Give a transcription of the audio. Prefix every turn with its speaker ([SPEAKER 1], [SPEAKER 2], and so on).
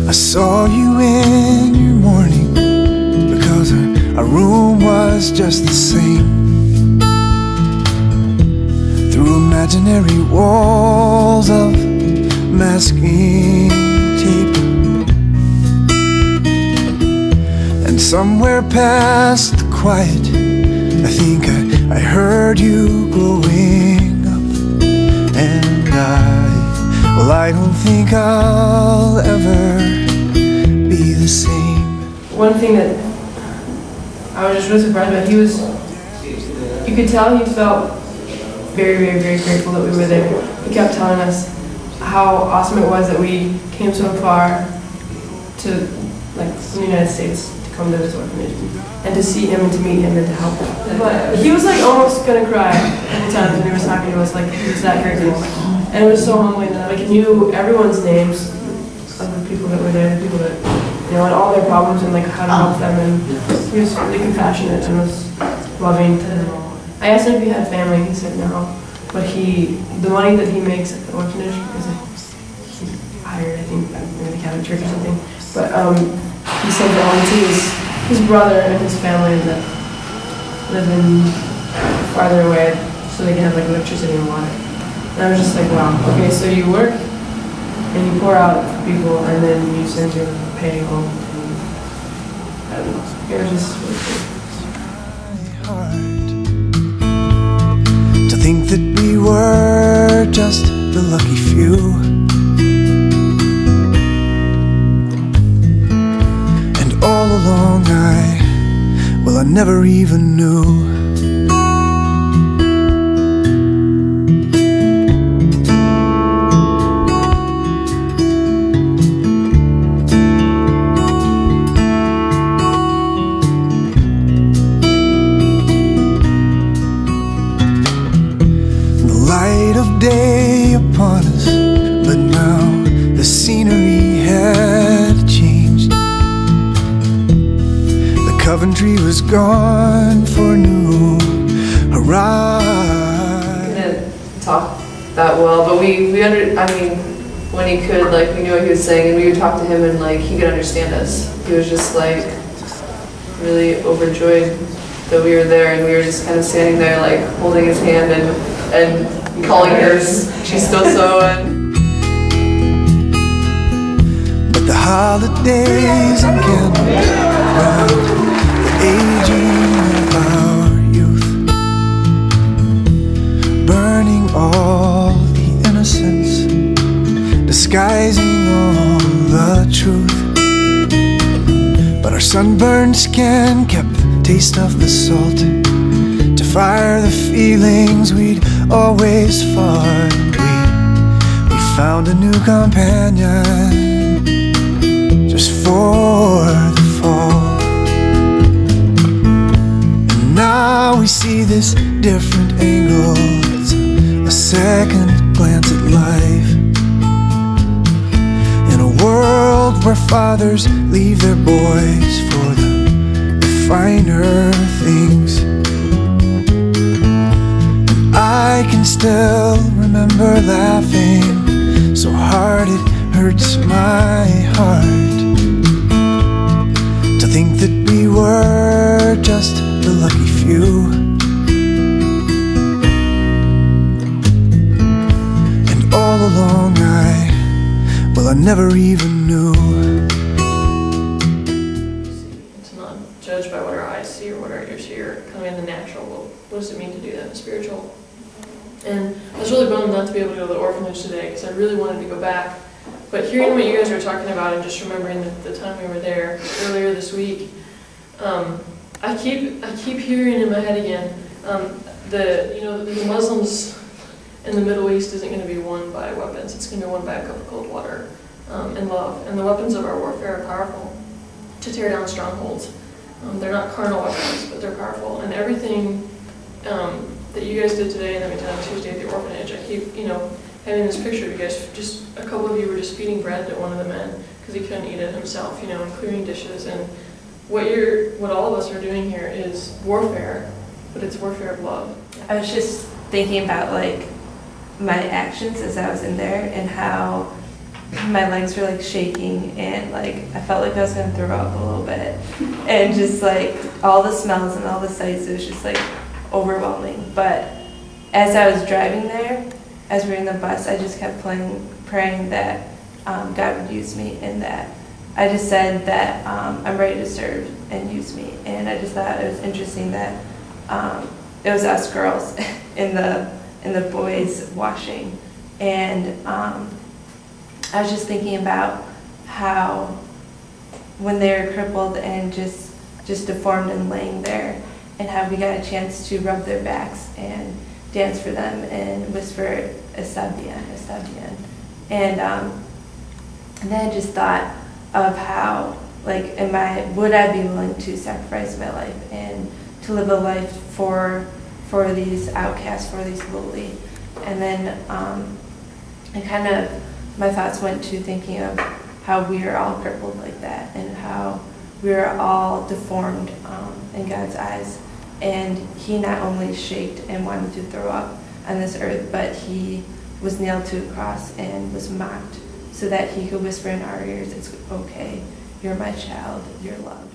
[SPEAKER 1] I saw you in your morning, because our room was just the same. Through imaginary walls of masking tape, and somewhere past the quiet, I think I heard you growing up. And I don't think I'll ever be the same.
[SPEAKER 2] One thing that I was just really surprised about, you could tell he felt very, very, very grateful that we were there. He kept telling us how awesome it was that we came so far to, like, from the United States to come to this orphanage and to see him and to meet him and to help him. But he was like almost gonna cry at the time when he was talking to us, like he was that grateful. And it was so humbling that like, he knew everyone's names of the people that were there, the people that, you know, and all their problems and like how to help them, and he was really compassionate and was loving to them. I asked him if he had family, he said no, but the money that he makes at the orphanage, because he hired, I think, maybe the Catholic Church or something, but he sent it on to his brother and his family that live in farther away, so they can have like electricity and water. And I was just like, wow, okay, so you work and you pour out for people and then you send your pay home. And I don't know, it was just really
[SPEAKER 1] cool. To think that we were just the lucky few, and all along I never even knew. Light of day upon us, but now the scenery had changed. The Coventry was gone for new horizons.
[SPEAKER 3] He didn't talk that well, but I mean, when he could, like, we knew what he was saying, and we would talk to him, and like he could understand us. He was just like really overjoyed that we were there, and we were just kind of standing there, like holding his hand and calling her chistoso.
[SPEAKER 1] But the holidays and candles round the aging of our youth, burning all the innocence, disguising all the truth. But our sunburned skin kept the taste of the salt to fire the feelings we'd always fought. We found a new companion just for the fall. And now we see this different angle. It's a second glance at life, in a world where fathers leave their boys for the finer things. I can still remember laughing so hard it hurts my heart to think that we were just the lucky few. And all along I never even knew.
[SPEAKER 2] To not judge by what our eyes see or what our ears hear, kind of in the natural. Well, what does it mean to do that in the spiritual? And I was really bummed not to be able to go to the orphanage today because I really wanted to go back. But hearing what you guys were talking about and just remembering the time we were there earlier this week, I keep hearing in my head again, the Muslims in the Middle East isn't going to be won by weapons. It's going to be won by a cup of cold water and love. And the weapons of our warfare are powerful to tear down strongholds. They're not carnal weapons, but they're powerful. And everything that you guys did today and that we did on Tuesday at the orphanage, I keep, having this picture of you guys, just a couple of you were just feeding bread to one of the men because he couldn't eat it himself, and clearing dishes. And what all of us are doing here is warfare, but it's warfare of love.
[SPEAKER 4] I was just thinking about my actions as I was in there and how my legs were like shaking, and like I felt like I was gonna throw up a little bit, and just like all the smells and all the sights, it was just like overwhelming. But as I was driving there, as we were in the bus, I just kept praying that God would use me, and that I just said that I'm ready to serve and use me. And I just thought it was interesting that it was us girls in the boys washing, and I was just thinking about how when they were crippled and just deformed and laying there, and how we got a chance to rub their backs and dance for them and whisper "Está bien, está bien," and then I just thought of how, like, would I be willing to sacrifice my life and to live a life for these outcasts, for these lowly, and then my thoughts went to thinking of how we are all crippled like that, and how we are all deformed in God's eyes. And he not only shaked and wanted to throw up on this earth, but he was nailed to a cross and was mocked so that he could whisper in our ears, "It's okay, you're my child, you're loved."